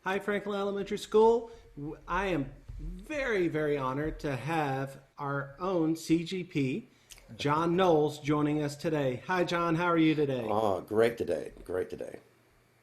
Hi, Franklin Elementary School. I am very, very honored to have our own CGP, John Knowles, joining us today. Hi, John. How are you today? Oh, great today. Great today.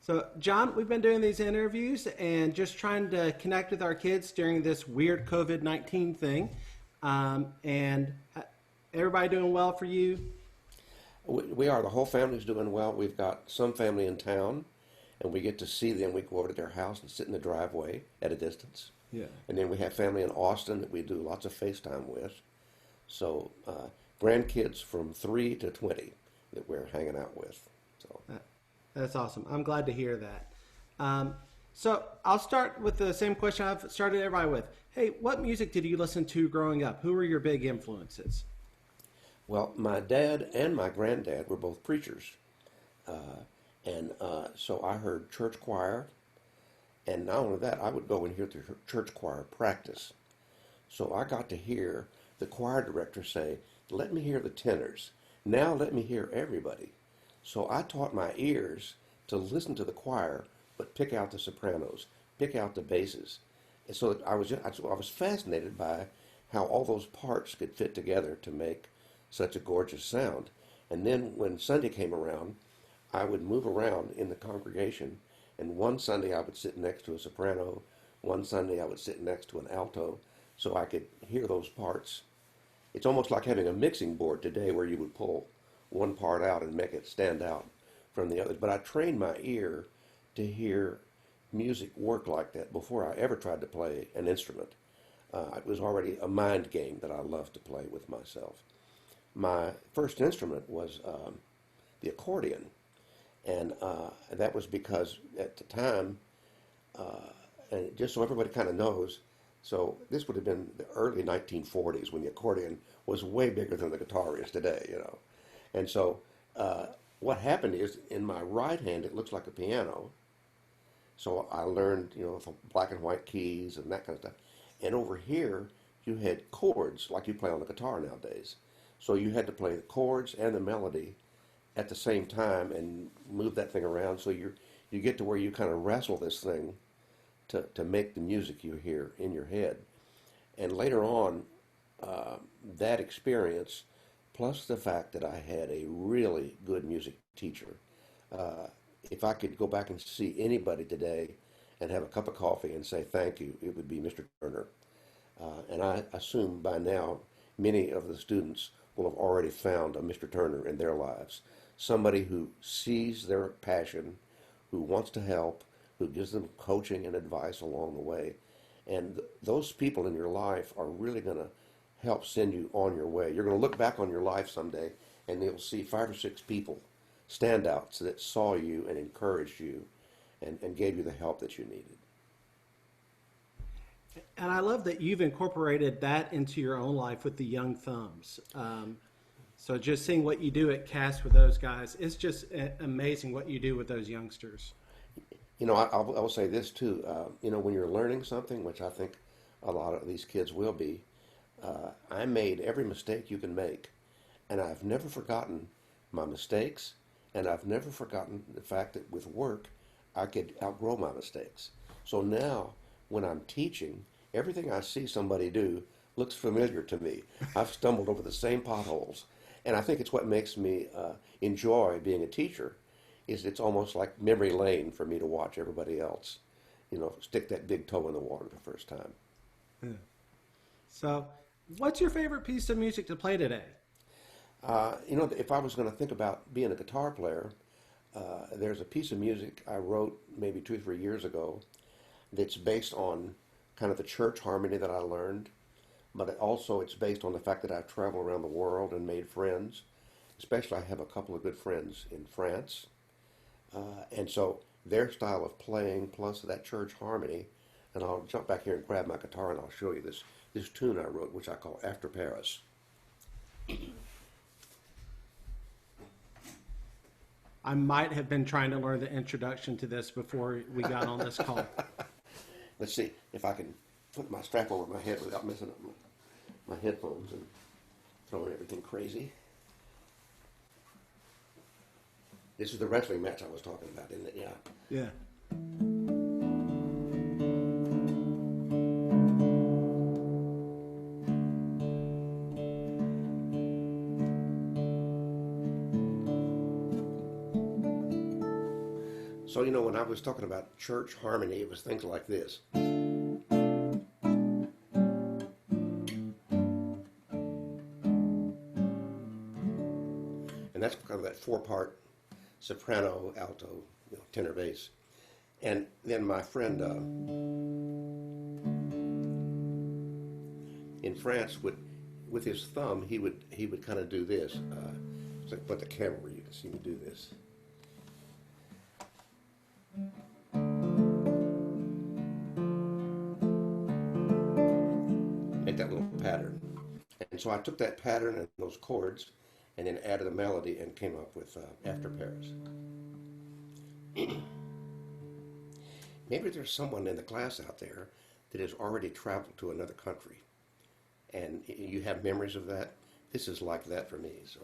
So, John, we've been doing these interviews and just trying to connect with our kids during this weird COVID-19 thing. And everybody doing well for you? We are. The whole family's doing well. We've got some family in town, and we get to see them. We go over to their house and sit in the driveway at a distance. Yeah. And then we have family in Austin that we do lots of FaceTime with. So, grandkids from 3 to 20 that we're hanging out with. So, That- That's awesome. I'm glad to hear that. So I'll start with the same question I've started everybody with. Hey, what music did you listen to growing up? Who were your big influences? well, my dad and my granddad were both preachers. And so I heard church choir. And not only that, I would go and hear the church choir practice. So I got to hear the choir director say, "Let me hear the tenors. Now let me hear everybody." So I taught my ears to listen to the choir, but pick out the sopranos, pick out the basses. And so I was fascinated by how all those parts could fit together to make such a gorgeous sound. And then when Sunday came around, I would move around in the congregation, and one Sunday I would sit next to a soprano, one Sunday I would sit next to an alto, so I could hear those parts. It's almost like having a mixing board today where you would pull one part out and make it stand out from the others. But I trained my ear to hear music work like that before I ever tried to play an instrument. It was already a mind game that I loved to play with myself. My first instrument was the accordion, and that was because at the time, and just so everybody kind of knows, so this would have been the early 1940s when the accordion was way bigger than the guitar is today. And so what happened is in my right hand it looks like a piano. So I learned, from black and white keys and that kind of stuff. And over here you had chords like you play on the guitar nowadays. So you had to play the chords and the melody at the same time and move that thing around. So you get to where you kind of wrestle this thing to make the music you hear in your head. And later on, that experience, plus the fact that I had a really good music teacher, if I could go back and see anybody today and have a cup of coffee and say thank you, it would be Mr. Turner. And I assume by now many of the students will have already found a Mr. Turner in their lives. Somebody who sees their passion, who wants to help, who gives them coaching and advice along the way. And those people in your life are really going to help send you on your way. You're going to look back on your life someday and you'll see 5 or 6 people, standouts that saw you and encouraged you and gave you the help that you needed. And I love that you've incorporated that into your own life with the Young Thumbs. So just seeing what you do at CAST with those guys, it's just amazing what you do with those youngsters. I will say this too. When you're learning something, which I think a lot of these kids will be, I made every mistake you can make, and I've never forgotten my mistakes, and I've never forgotten the fact that with work, I could outgrow my mistakes. So now, when I'm teaching, everything I see somebody do looks familiar to me. I've stumbled over the same potholes, and I think it's what makes me enjoy being a teacher. Is it's almost like memory lane for me to watch everybody else, stick that big toe in the water the first time. Yeah. So, what's your favorite piece of music to play today? If I was going to think about being a guitar player, there's a piece of music I wrote maybe 2 or 3 years ago that's based on kind of the church harmony that I learned, but it's based on the fact that I've traveled around the world and made friends. Especially, I have a couple of good friends in France, and so their style of playing plus that church harmony. And I'll jump back here and grab my guitar and I'll show you this tune I wrote, which I call After Paris. I might have been trying to learn the introduction to this before we got on this call. Let's see if I can put my strap over my head without messing up my headphones and throwing everything crazy. This is the wrestling match I was talking about, isn't it? Yeah. Yeah. So, when I was talking about church harmony, it was things like this. And that's kind of that four-part soprano, alto, tenor, bass. And then my friend in France would, with his thumb, he would kind of do this. So put the camera where you can see me do this. Make that little pattern. And so I took that pattern and those chords and then added a melody and came up with After Paris. Maybe there's someone in the class out there that has already traveled to another country and you have memories of that. This is like that for me. So.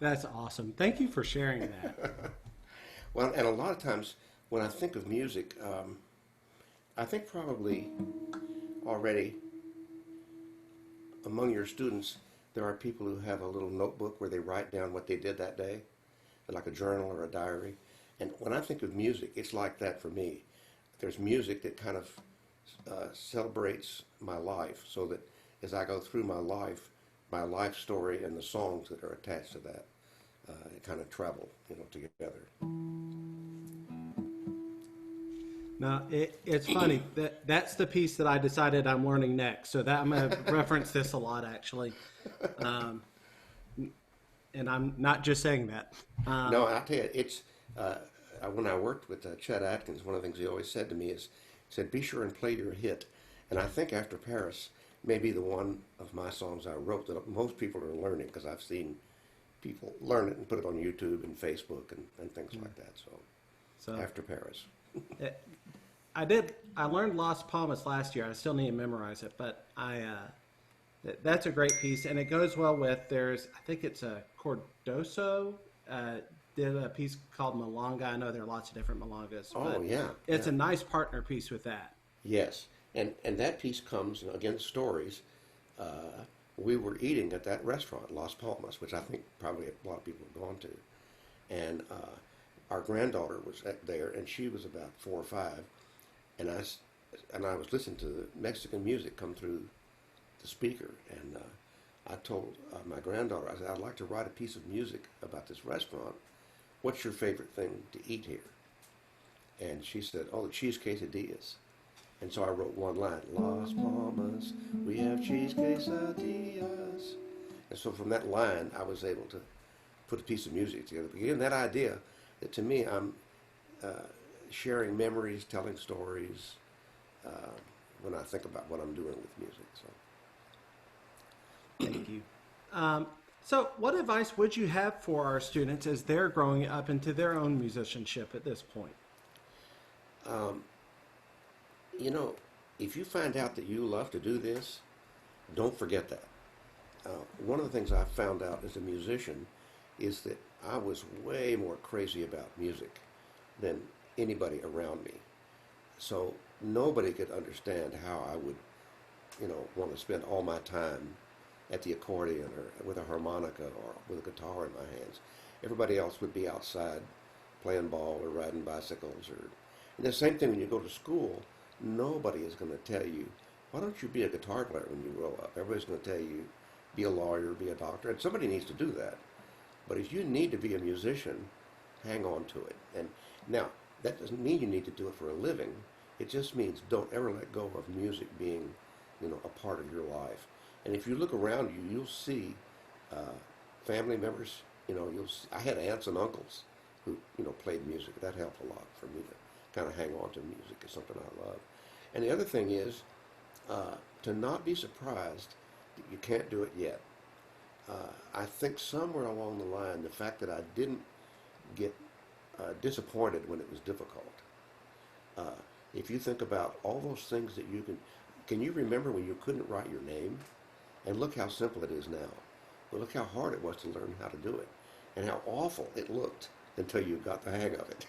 That's awesome. Thank you for sharing that. Well, and a lot of times when I think of music, I think probably already among your students, there are people who have a little notebook where they write down what they did that day, like a journal or a diary. And when I think of music, it's like that for me. There's music that kind of celebrates my life, so that as I go through my life story and the songs that are attached to that, kind of travel, together. Now, it's funny. That's the piece that I decided I'm learning next. So that I'm going to reference this a lot, actually. And I'm not just saying that. No, I'll tell you, it's when I worked with Chet Atkins, one of the things he always said to me is, he said, be sure and play your hit. And I think After Paris may be the one of my songs I wrote that most people are learning, because I've seen people learn it and put it on YouTube and Facebook and things like that. So After Paris. I learned Las Palmas last year. I still need to memorize it, but that's a great piece, and it goes well with, I think it's a Cordoso, did a piece called Milonga. I know there are lots of different milongas. Oh, yeah. It's a nice partner piece with that. Yes, and that piece comes, again, stories. We were eating at that restaurant, Las Palmas, which I think probably a lot of people have gone to, and our granddaughter was there, and she was about 4 or 5, and I was listening to the Mexican music come through the speaker, and I told my granddaughter, I said, I'd like to write a piece of music about this restaurant. What's your favorite thing to eat here? And she said, oh, the cheese quesadillas. And so I wrote one line, Las Palmas, we have cheese quesadillas. And so from that line, I was able to put a piece of music together. But again, that idea that to me, I'm sharing memories, telling stories when I think about what I'm doing with music. So. Thank you. So what advice would you have for our students as they're growing up into their own musicianship at this point? If you find out that you love to do this, don't forget that. One of the things I found out as a musician is that I was way more crazy about music than anybody around me. So nobody could understand how I would, want to spend all my time at the accordion or with a harmonica or with a guitar in my hands. Everybody else would be outside playing ball or riding bicycles. And the same thing when you go to school. Nobody is going to tell you, why don't you be a guitar player when you grow up? Everybody's going to tell you, be a lawyer, be a doctor. And somebody needs to do that. But if you need to be a musician, hang on to it. And now, that doesn't mean you need to do it for a living. It just means don't ever let go of music being, a part of your life. And if you look around you, you'll see family members. I had aunts and uncles who, played music. That helped a lot for me to kind of hang on to music. It's something I love. And the other thing is to not be surprised that you can't do it yet. I think somewhere along the line, the fact that I didn't get disappointed when it was difficult. If you think about all those things that can you remember when you couldn't write your name? And look how simple it is now. But look how hard it was to learn how to do it, and how awful it looked until you got the hang of it.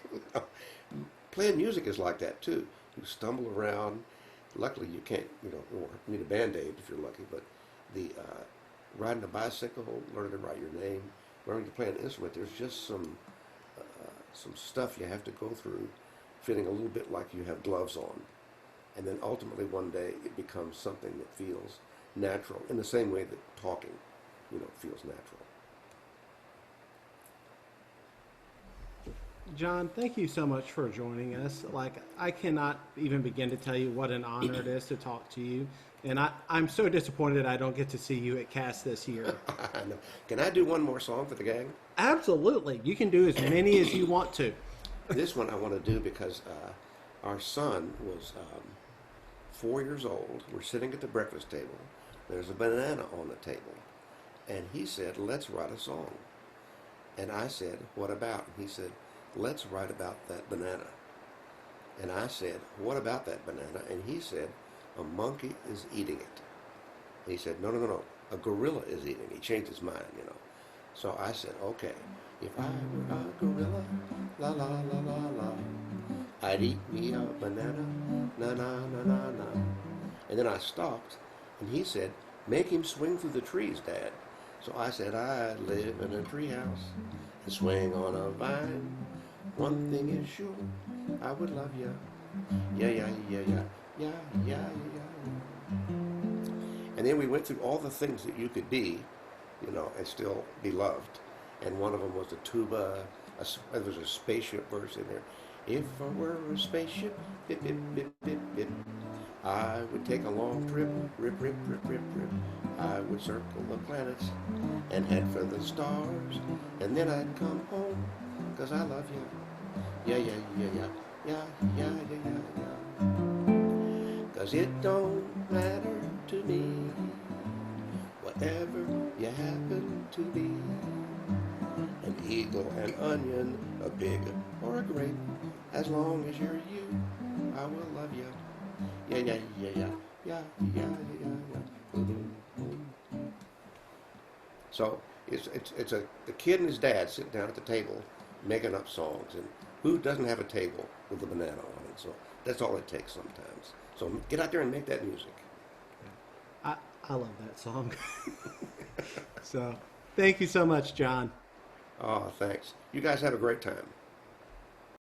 Playing music is like that too. You stumble around. Luckily, you can't, or need a Band-Aid if you're lucky. But the riding a bicycle, learning to write your name, learning to play an instrument, there's just some stuff you have to go through, feeling a little bit like you have gloves on. And then ultimately one day it becomes something that feels natural in the same way that talking, feels natural. John, thank you so much for joining us. I cannot even begin to tell you what an honor it is to talk to you. And I'm so disappointed I don't get to see you at CAST this year. I know. Can I do one more song for the gang? Absolutely. You can do as many as you want to. This one I want to do because our son was 4 years old. We're sitting at the breakfast table. There's a banana on the table. And he said, let's write a song. And I said, what about? And he said, let's write about that banana. And I said, what about that banana? And he said, a monkey is eating it. And he said, no, a gorilla is eating it. He changed his mind, So I said, okay, if I were a gorilla, la la la la la, I'd eat me a banana, na na na na na. And then I stopped, and he said, make him swing through the trees, Dad. So I said, I live in a treehouse and swing on a vine. One thing is sure, I would love ya. Yeah, yeah, yeah, yeah, yeah, yeah, yeah. And then we went through all the things that you could be, and still be loved. And one of them was the tuba. There was a spaceship verse in there. If I were a spaceship, bip, bip, bip, bip, bip, I would take a long trip, rip, rip, rip, rip, rip. I would circle the planets and head for the stars. And then I'd come home, 'cause I love you. Yeah, yeah, yeah, yeah, yeah, yeah, yeah, yeah, yeah. 'Cause it don't matter to me, whatever you happen to be. An eagle, an onion, a pig, or a grape. As long as you're you, I will love you. Yeah, yeah, yeah, yeah, yeah, yeah, yeah, yeah. So it's a kid and his dad sitting down at the table making up songs, and who doesn't have a table with a banana on it? So that's all it takes sometimes. So get out there and make that music. I love that song. So thank you so much, John. Oh, thanks. You guys have a great time.